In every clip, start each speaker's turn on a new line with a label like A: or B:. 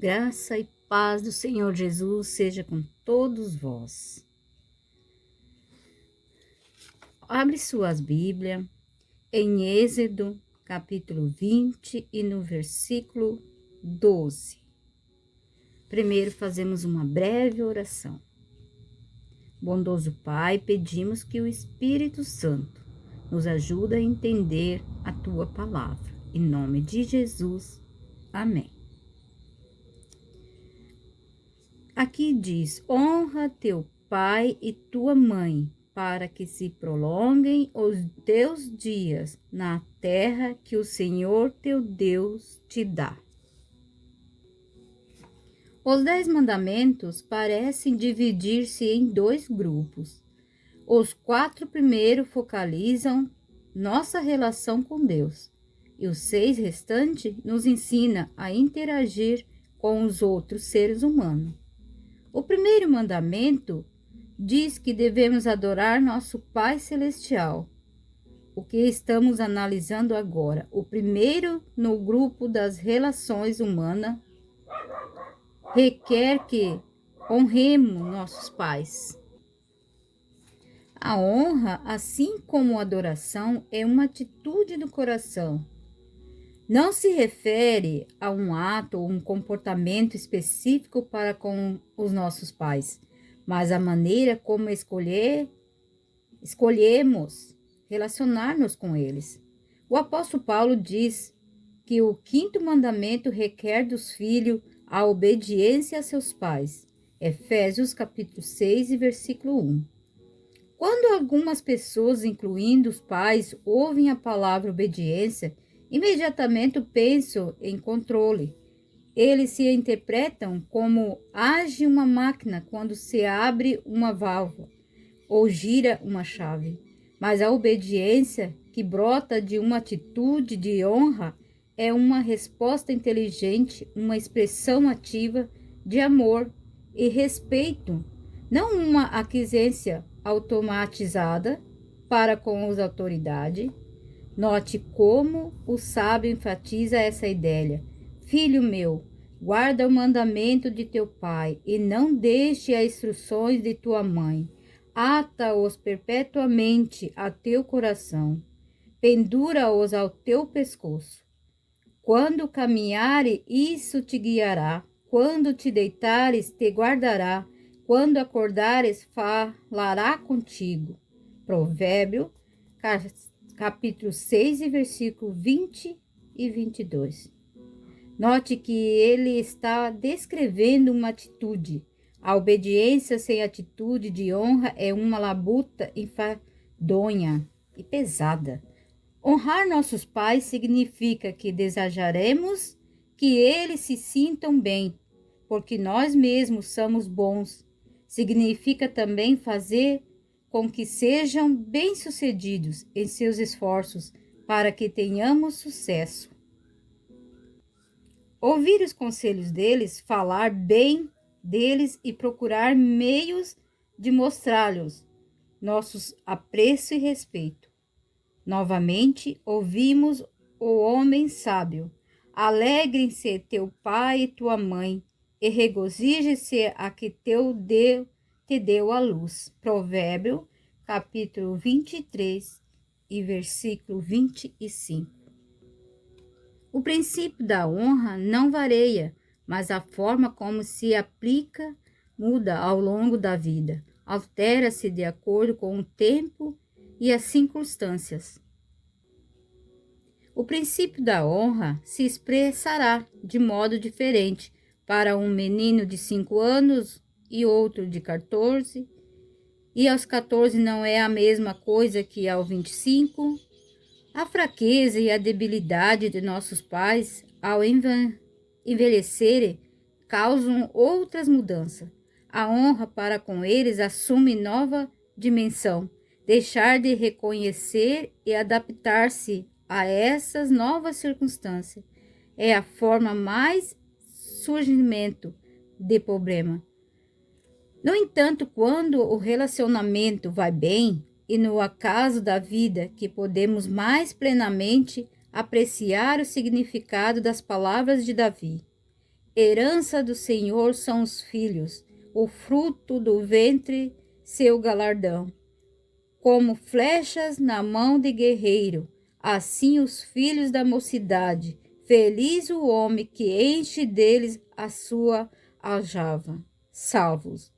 A: Graça e paz do Senhor Jesus seja com todos vós. Abre suas Bíblias em Êxodo, capítulo 20 e no versículo 12. Primeiro fazemos uma breve oração. Bondoso Pai, pedimos que o Espírito Santo nos ajude a entender a Tua palavra. Em nome de Jesus, amém. Aqui diz: honra teu pai e tua mãe, para que se prolonguem os teus dias na terra que o Senhor teu Deus te dá. Os 10 mandamentos parecem dividir-se em 2 grupos. Os 4 primeiros focalizam nossa relação com Deus, e os 6 restantes nos ensinam a interagir com os outros seres humanos. O primeiro mandamento diz que devemos adorar nosso Pai Celestial. O que estamos analisando agora, o primeiro no grupo das relações humanas, requer que honremos nossos pais. A honra, assim como a adoração, é uma atitude do coração. Não se refere a um ato ou um comportamento específico para com os nossos pais, mas a maneira como escolhemos relacionar-nos com eles. O apóstolo Paulo diz que o 5º mandamento requer dos filhos a obediência a seus pais. Efésios capítulo 6 e versículo 1. Quando algumas pessoas, incluindo os pais, ouvem a palavra obediência, imediatamente pensam em controle. Eles se interpretam como age uma máquina quando se abre uma válvula ou gira uma chave. Mas a obediência, que brota de uma atitude de honra, é uma resposta inteligente, uma expressão ativa de amor e respeito, não uma aquisição automatizada para com as autoridades. Note como o sábio enfatiza essa ideia. Filho meu, guarda o mandamento de teu pai e não deixe as instruções de tua mãe. Ata-os perpetuamente a teu coração. Pendura-os ao teu pescoço. Quando caminhares, isso te guiará. Quando te deitares, te guardará. Quando acordares, falará contigo. Provérbio, capítulo 6, versículo 20 e 22. Note que ele está descrevendo uma atitude. A obediência sem atitude de honra é uma labuta enfadonha e pesada. Honrar nossos pais significa que desejaremos que eles se sintam bem, porque nós mesmos somos bons. Significa também fazer com que sejam bem-sucedidos em seus esforços para que tenhamos sucesso. Ouvir os conselhos deles, falar bem deles e procurar meios de mostrar-lhes nossos apreço e respeito. Novamente, ouvimos o homem sábio. Alegrem-se teu pai e tua mãe, e regozije-se a que te deu a luz. Provérbio, capítulo 23 e versículo 25. O princípio da honra não varia, mas a forma como se aplica muda ao longo da vida. Altera-se de acordo com o tempo e as circunstâncias. O princípio da honra se expressará de modo diferente para um menino de 5 anos e outro de 14, e aos 14 não é a mesma coisa que aos 25. A fraqueza e a debilidade de nossos pais, ao envelhecerem, causam outras mudanças. A honra para com eles assume nova dimensão. Deixar de reconhecer e adaptar-se a essas novas circunstâncias é a forma mais surgimento de problema. No entanto, quando o relacionamento vai bem, e no acaso da vida que podemos mais plenamente apreciar o significado das palavras de Davi. Herança do Senhor são os filhos, o fruto do ventre, seu galardão. Como flechas na mão de guerreiro, assim os filhos da mocidade. Feliz o homem que enche deles a sua aljava. Salmos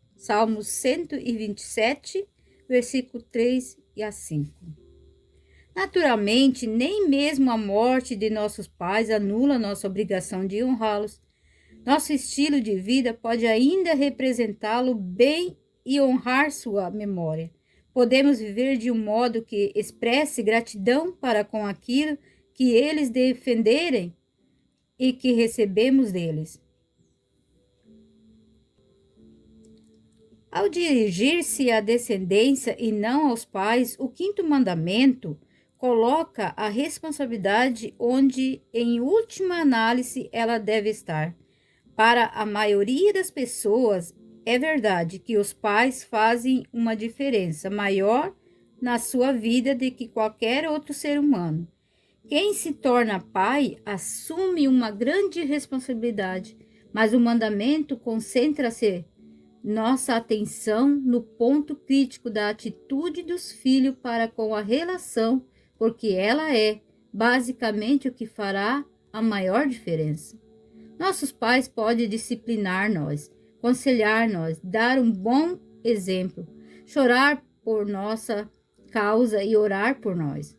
A: 127, versículo 3 e a 5. Naturalmente, nem mesmo a morte de nossos pais anula nossa obrigação de honrá-los. Nosso estilo de vida pode ainda representá-lo bem e honrar sua memória. Podemos viver de um modo que expresse gratidão para com aquilo que eles defenderem e que recebemos deles. Ao dirigir-se à descendência e não aos pais, o quinto mandamento coloca a responsabilidade onde, em última análise, ela deve estar. Para a maioria das pessoas, é verdade que os pais fazem uma diferença maior na sua vida do que qualquer outro ser humano. Quem se torna pai assume uma grande responsabilidade, mas o mandamento concentra-se nossa atenção no ponto crítico da atitude dos filhos para com a relação, porque ela é basicamente o que fará a maior diferença. Nossos pais podem disciplinar nós, aconselhar nós, dar um bom exemplo, chorar por nossa causa e orar por nós,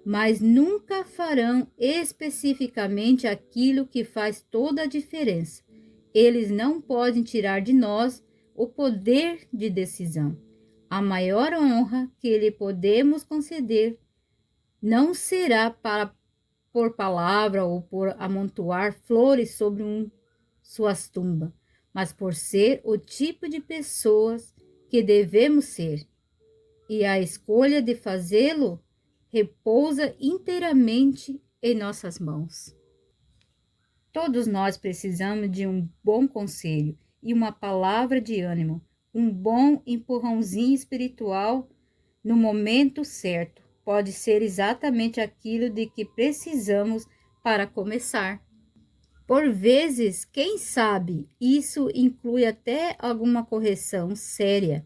A: mas nunca farão especificamente aquilo que faz toda a diferença. Eles não podem tirar de nós o poder de decisão. A maior honra que lhe podemos conceder não será por palavra ou por amontoar flores sobre suas tumbas, mas por ser o tipo de pessoas que devemos ser. E a escolha de fazê-lo repousa inteiramente em nossas mãos. Todos nós precisamos de um bom conselho e uma palavra de ânimo, um bom empurrãozinho espiritual no momento certo. Pode ser exatamente aquilo de que precisamos para começar. Por vezes, quem sabe, isso inclui até alguma correção séria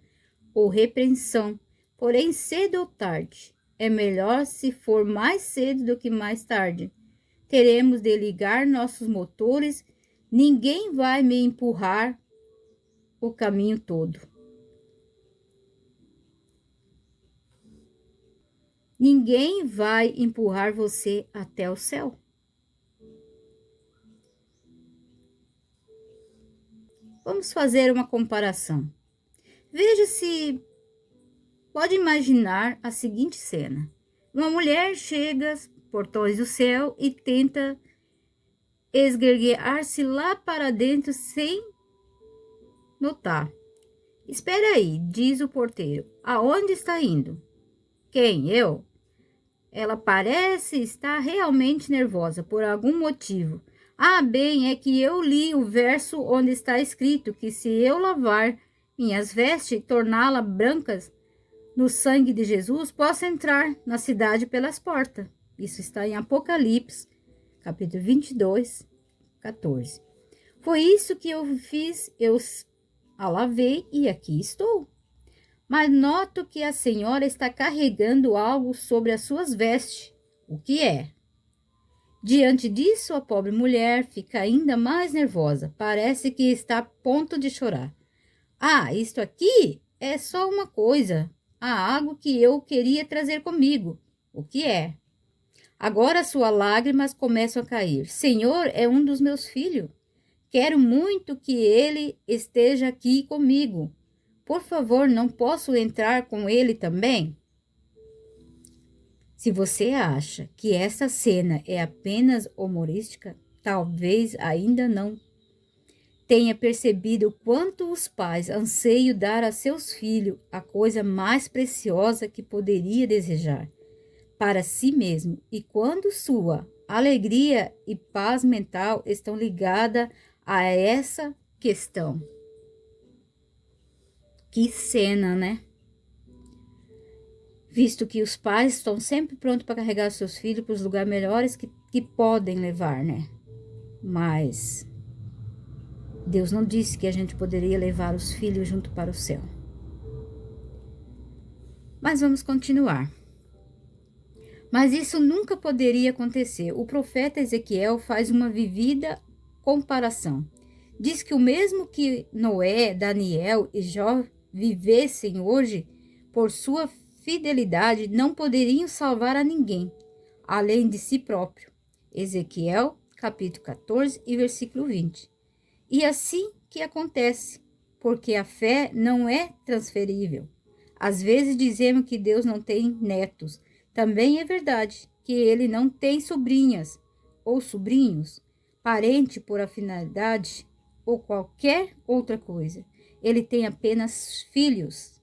A: ou repreensão, porém cedo ou tarde. É melhor se for mais cedo do que mais tarde. Teremos de ligar nossos motores, ninguém vai me empurrar o caminho todo. Ninguém vai empurrar você até o céu. Vamos fazer uma comparação. Veja se pode imaginar a seguinte cena. Uma mulher chega aos portões do céu e tenta esgueirar-se lá para dentro sem notar. Espera aí, diz o porteiro. Aonde está indo? Quem? Eu? Ela parece estar realmente nervosa por algum motivo. Ah, bem, é que eu li o verso onde está escrito que se eu lavar minhas vestes e torná-las brancas no sangue de Jesus, posso entrar na cidade pelas portas. Isso está em Apocalipse, capítulo 22, 14. Foi isso que eu fiz, eu a lavei e aqui estou. Mas noto que a senhora está carregando algo sobre as suas vestes. O que é? Diante disso, a pobre mulher fica ainda mais nervosa. Parece que está a ponto de chorar. Ah, isto aqui é só uma coisa. Há algo que eu queria trazer comigo. O que é? Agora suas lágrimas começam a cair. Senhor, é um dos meus filhos. Quero muito que ele esteja aqui comigo. Por favor, não posso entrar com ele também? Se você acha que essa cena é apenas humorística, talvez ainda não tenha percebido o quanto os pais anseiam dar a seus filhos a coisa mais preciosa que poderia desejar para si mesmo, e quando sua alegria e paz mental estão ligadas a essa questão. Que cena, né? Visto que os pais estão sempre prontos para carregar seus filhos para os lugares melhores que podem levar, né? Mas Deus não disse que a gente poderia levar os filhos junto para o céu. Mas vamos continuar. Mas isso nunca poderia acontecer. O profeta Ezequiel faz uma vivida comparação. Diz que o mesmo que Noé, Daniel e Jó vivessem hoje, por sua fidelidade, não poderiam salvar a ninguém, além de si próprio. Ezequiel, capítulo 14 e versículo 20. E assim que acontece, porque a fé não é transferível. Às vezes dizemos que Deus não tem netos. Também é verdade que ele não tem sobrinhas ou sobrinhos, parente por afinidade ou qualquer outra coisa. Ele tem apenas filhos.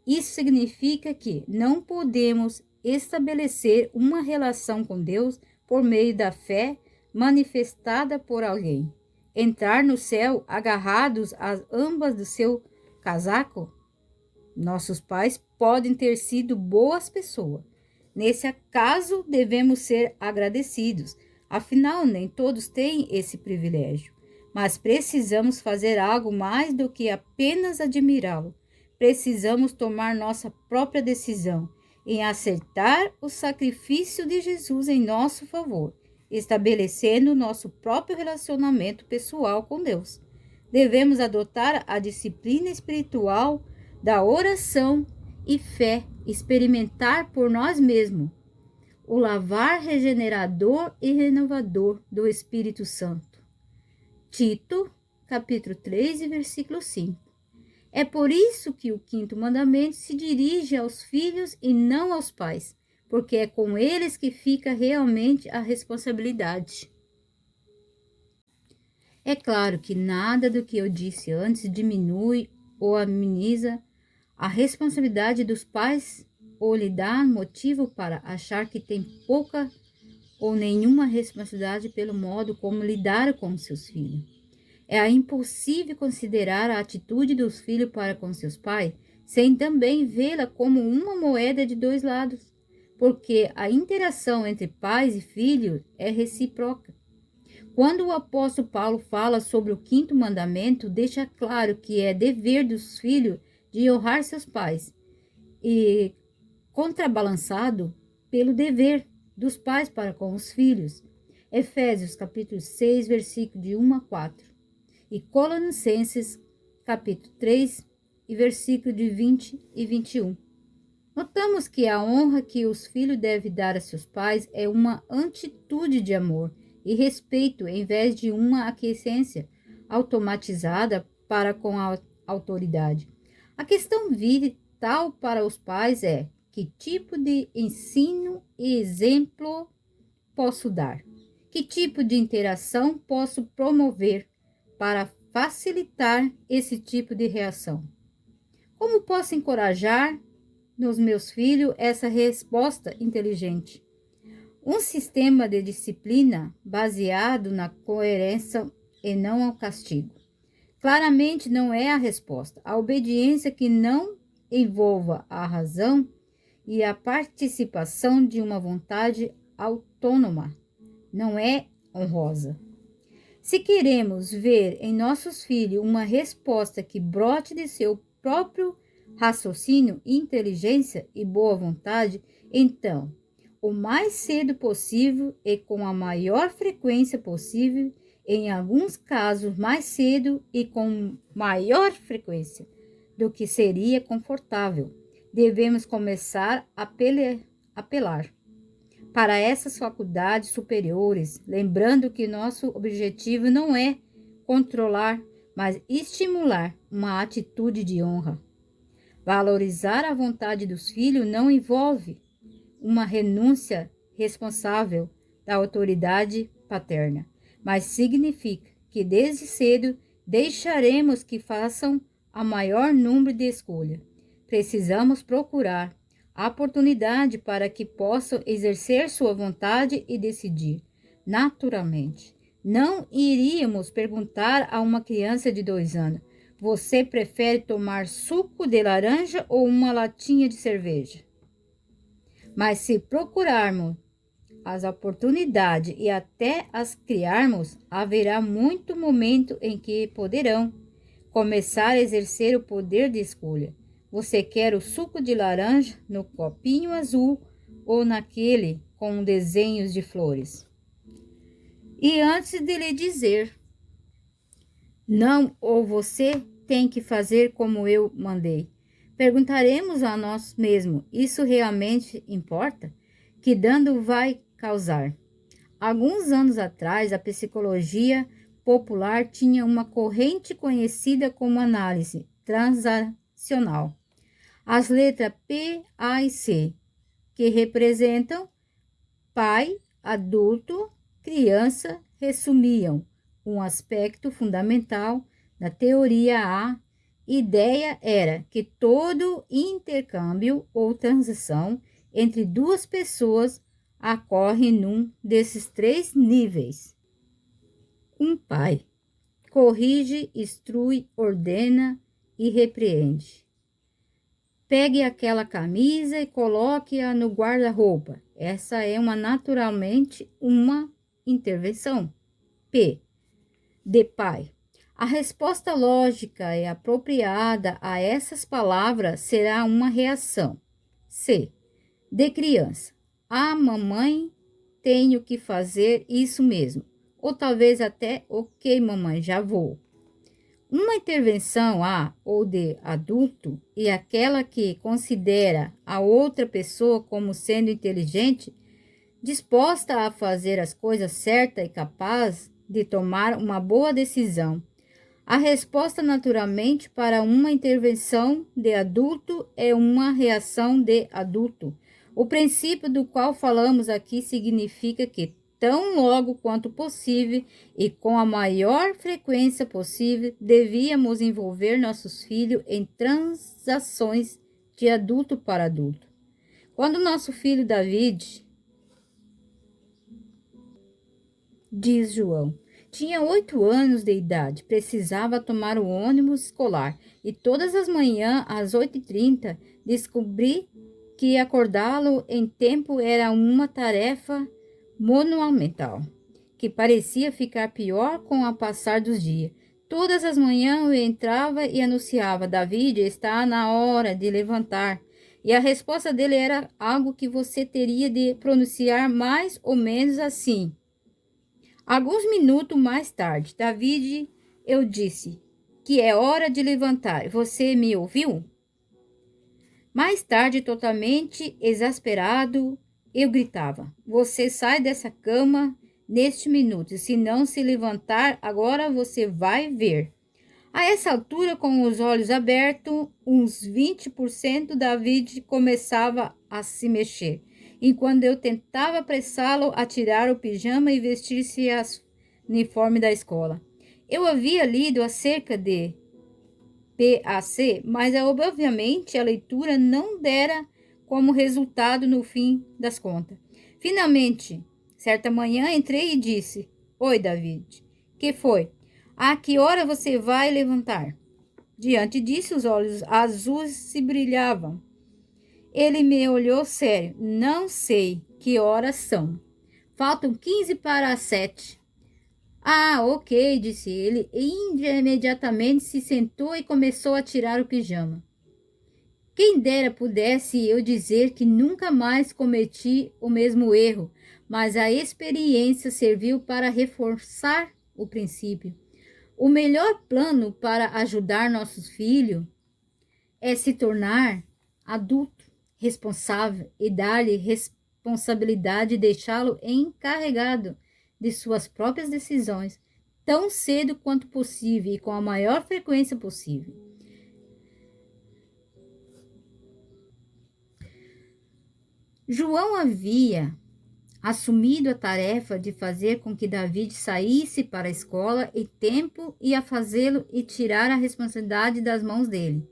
A: Isso significa que não podemos estabelecer uma relação com Deus por meio da fé manifestada por alguém. Entrar no céu agarrados às ambas do seu casaco? Nossos pais podem ter sido boas pessoas. Nesse caso, devemos ser agradecidos. Afinal, nem todos têm esse privilégio. Mas precisamos fazer algo mais do que apenas admirá-lo. Precisamos tomar nossa própria decisão em aceitar o sacrifício de Jesus em nosso favor, estabelecendo nosso próprio relacionamento pessoal com Deus. Devemos adotar a disciplina espiritual da oração e fé, experimentar por nós mesmos o lavar regenerador e renovador do Espírito Santo. Tito, capítulo 3, versículo 5. É por isso que o quinto mandamento se dirige aos filhos e não aos pais, porque é com eles que fica realmente a responsabilidade. É claro que nada do que eu disse antes diminui ou ameniza a responsabilidade dos pais ou lhe dá motivo para achar que tem pouca ou nenhuma responsabilidade pelo modo como lidar com seus filhos. É impossível considerar a atitude dos filhos para com seus pais sem também vê-la como uma moeda de dois lados, porque a interação entre pais e filhos é recíproca. Quando o apóstolo Paulo fala sobre o quinto mandamento, deixa claro que é dever dos filhos de honrar seus pais, e contrabalançado pelo dever dos pais para com os filhos. Efésios capítulo 6, versículo de 1 a 4. E Colossenses capítulo 3, e versículo de 20 e 21. Notamos que a honra que os filhos devem dar a seus pais é uma atitude de amor e respeito, em vez de uma aquiescência automatizada para com a autoridade. A questão vital para os pais é: que tipo de ensino e exemplo posso dar? Que tipo de interação posso promover para facilitar esse tipo de reação? Como posso encorajar nos meus filhos essa resposta inteligente? Um sistema de disciplina baseado na coerência e não ao castigo. Claramente não é a resposta. A obediência que não envolva a razão e a participação de uma vontade autônoma não é honrosa. Se queremos ver em nossos filhos uma resposta que brote de seu próprio raciocínio, inteligência e boa vontade, então, o mais cedo possível e com a maior frequência possível, em alguns casos mais cedo e com maior frequência do que seria confortável, devemos começar a apelar para essas faculdades superiores, lembrando que nosso objetivo não é controlar, mas estimular uma atitude de honra. Valorizar a vontade dos filhos não envolve uma renúncia responsável da autoridade paterna, mas significa que desde cedo deixaremos que façam a maior número de escolhas. Precisamos procurar a oportunidade para que possam exercer sua vontade e decidir naturalmente. Não iríamos perguntar a uma criança de 2 anos: você prefere tomar suco de laranja ou uma latinha de cerveja? Mas se procurarmos as oportunidades e até as criarmos, haverá muito momento em que poderão começar a exercer o poder de escolha. Você quer o suco de laranja no copinho azul ou naquele com desenhos de flores? E antes de lhe dizer não ou você tem que fazer como eu mandei, perguntaremos a nós mesmos: isso realmente importa? Que dano vai causar? Alguns anos atrás, a psicologia popular tinha uma corrente conhecida como análise transacional. As letras P, A e C, que representam pai, adulto, criança, resumiam um aspecto fundamental da teoria. A ideia era que todo intercâmbio ou transição entre duas pessoas ocorre num desses três níveis. Um pai corrige, instrui, ordena e repreende. Pegue aquela camisa e coloque-a no guarda-roupa. Essa é naturalmente uma intervenção. P. De pai. A resposta lógica e apropriada a essas palavras será uma reação. C. De criança. Ah, mamãe, tenho que fazer isso mesmo. Ou talvez até, ok, mamãe, já vou. Uma intervenção A ou de adulto e aquela que considera a outra pessoa como sendo inteligente, disposta a fazer as coisas certas e capaz de tomar uma boa decisão. A resposta, naturalmente, para uma intervenção de adulto é uma reação de adulto. O princípio do qual falamos aqui significa que, tão logo quanto possível e com a maior frequência possível, devíamos envolver nossos filhos em transações de adulto para adulto. Quando nosso filho David, diz João, tinha 8 anos de idade, precisava tomar o ônibus escolar e todas as manhãs, às 8h30, descobri que acordá-lo em tempo era uma tarefa monumental, que parecia ficar pior com o passar dos dias. Todas as manhãs eu entrava e anunciava: David, está na hora de levantar. E a resposta dele era algo que você teria de pronunciar mais ou menos assim. Alguns minutos mais tarde, David, eu disse que é hora de levantar. Você me ouviu? Mais tarde, totalmente exasperado, eu gritava: você sai dessa cama neste minuto. Se não se levantar agora, você vai ver. A essa altura, com os olhos abertos, uns 20%, David começava a se mexer. Enquanto eu tentava apressá-lo a tirar o pijama e vestir-se o uniforme da escola. Eu havia lido acerca de PAC, mas obviamente a leitura não dera como resultado no fim das contas. Finalmente, certa manhã entrei e disse: Oi, David, que foi? A que hora você vai levantar? Diante disso, os olhos azuis se brilhavam. Ele me olhou sério. Não sei que horas são. Faltam 15 para as 7. Ah, ok, disse ele, e imediatamente se sentou e começou a tirar o pijama. Quem dera pudesse eu dizer que nunca mais cometi o mesmo erro, mas a experiência serviu para reforçar o princípio. O melhor plano para ajudar nossos filhos é se tornar adulto, responsável e dar-lhe responsabilidade e deixá-lo encarregado de suas próprias decisões, tão cedo quanto possível e com a maior frequência possível. João havia assumido a tarefa de fazer com que David saísse para a escola em tempo e a fazê-lo e tirar a responsabilidade das mãos dele.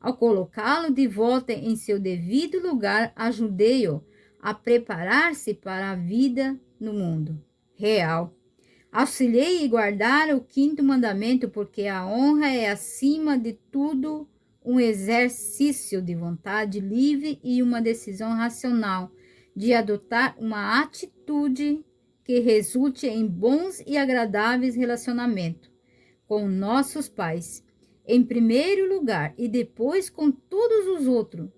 A: Ao colocá-lo de volta em seu devido lugar, ajudei-o a preparar-se para a vida no mundo real. Auxiliei e guardar o 5º mandamento, porque a honra é, acima de tudo, um exercício de vontade livre e uma decisão racional, de adotar uma atitude que resulte em bons e agradáveis relacionamentos com nossos pais, em primeiro lugar, e depois com todos os outros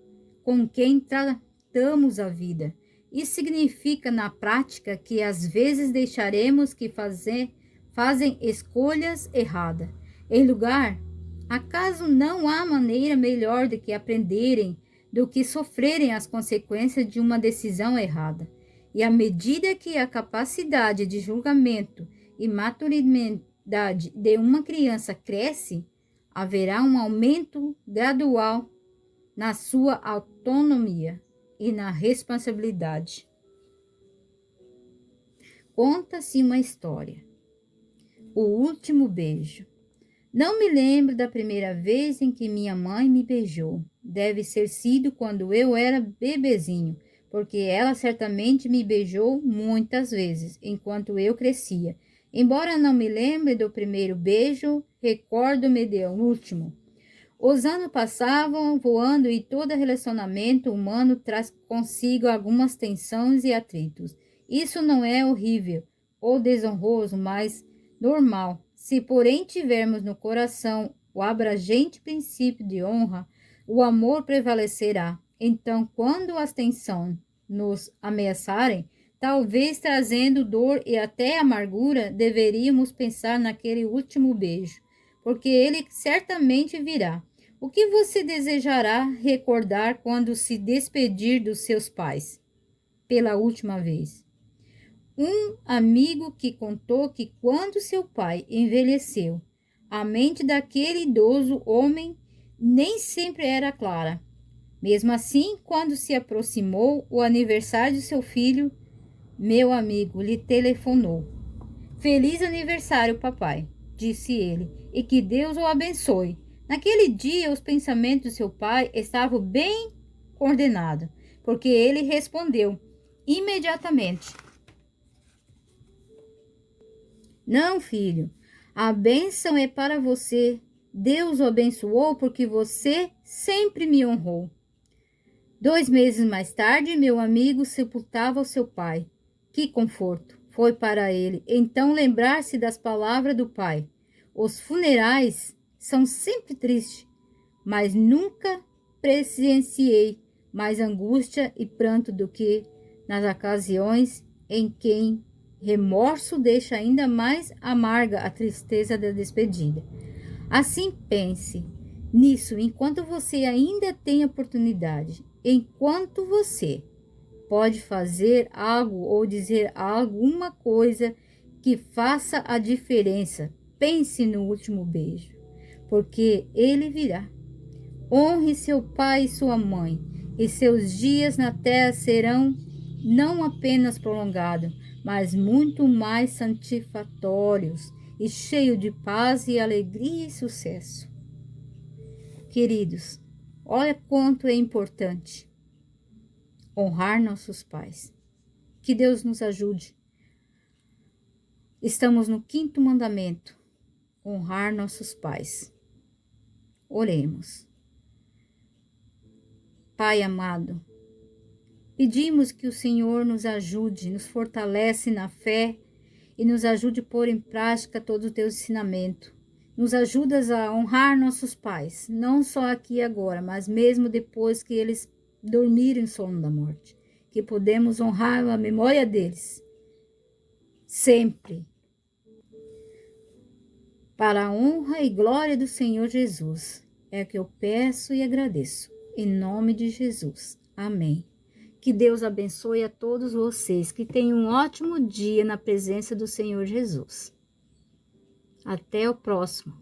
A: com quem tratamos a vida. Isso significa, na prática, que às vezes deixaremos que fazem escolhas erradas. Em lugar, acaso não há maneira melhor de que aprenderem do que sofrerem as consequências de uma decisão errada? E à medida que a capacidade de julgamento e maturidade de uma criança cresce, haverá um aumento gradual na sua autonomia e na responsabilidade. Conta-se uma história. O último beijo. Não me lembro da primeira vez em que minha mãe me beijou. Deve ter sido quando eu era bebezinho, porque ela certamente me beijou muitas vezes, enquanto eu crescia. Embora não me lembre do primeiro beijo, recordo-me do último. Os anos passavam voando e todo relacionamento humano traz consigo algumas tensões e atritos. Isso não é horrível ou desonroso, mas normal. Se, porém, tivermos no coração o abrangente princípio de honra, o amor prevalecerá. Então, quando as tensões nos ameaçarem, talvez trazendo dor e até amargura, deveríamos pensar naquele último beijo, porque ele certamente virá. O que você desejará recordar quando se despedir dos seus pais pela última vez? Um amigo que contou que quando seu pai envelheceu, a mente daquele idoso homem nem sempre era clara. Mesmo assim, quando se aproximou o aniversário de seu filho, meu amigo lhe telefonou. Feliz aniversário, papai, disse ele, e que Deus o abençoe. Naquele dia, os pensamentos de seu pai estavam bem coordenados, porque ele respondeu imediatamente: Não, filho, a bênção é para você. Deus o abençoou porque você sempre me honrou. 2 meses mais tarde, meu amigo sepultava o seu pai. Que conforto foi para ele então lembrar-se das palavras do pai. Os funerais são sempre tristes, mas nunca presenciei mais angústia e pranto do que nas ocasiões em que remorso deixa ainda mais amarga a tristeza da despedida. Assim pense nisso enquanto você ainda tem oportunidade, enquanto você pode fazer algo ou dizer alguma coisa que faça a diferença. Pense no último beijo, porque ele virá. Honre seu pai e sua mãe, e seus dias na terra serão não apenas prolongados, mas muito mais santificatórios e cheios de paz e alegria e sucesso. Queridos, olha quanto é importante honrar nossos pais. Que Deus nos ajude. Estamos no 5º mandamento, honrar nossos pais. Oremos. Pai amado, pedimos que o Senhor nos ajude, nos fortalece na fé e nos ajude a pôr em prática todo o teu ensinamento. Nos ajudas a honrar nossos pais, não só aqui e agora, mas mesmo depois que eles dormirem sono da morte. Que podemos honrar a memória deles, sempre. Para a honra e glória do Senhor Jesus, é que eu peço e agradeço. Em nome de Jesus. Amém. Que Deus abençoe a todos vocês, que tenham um ótimo dia na presença do Senhor Jesus. Até o próximo.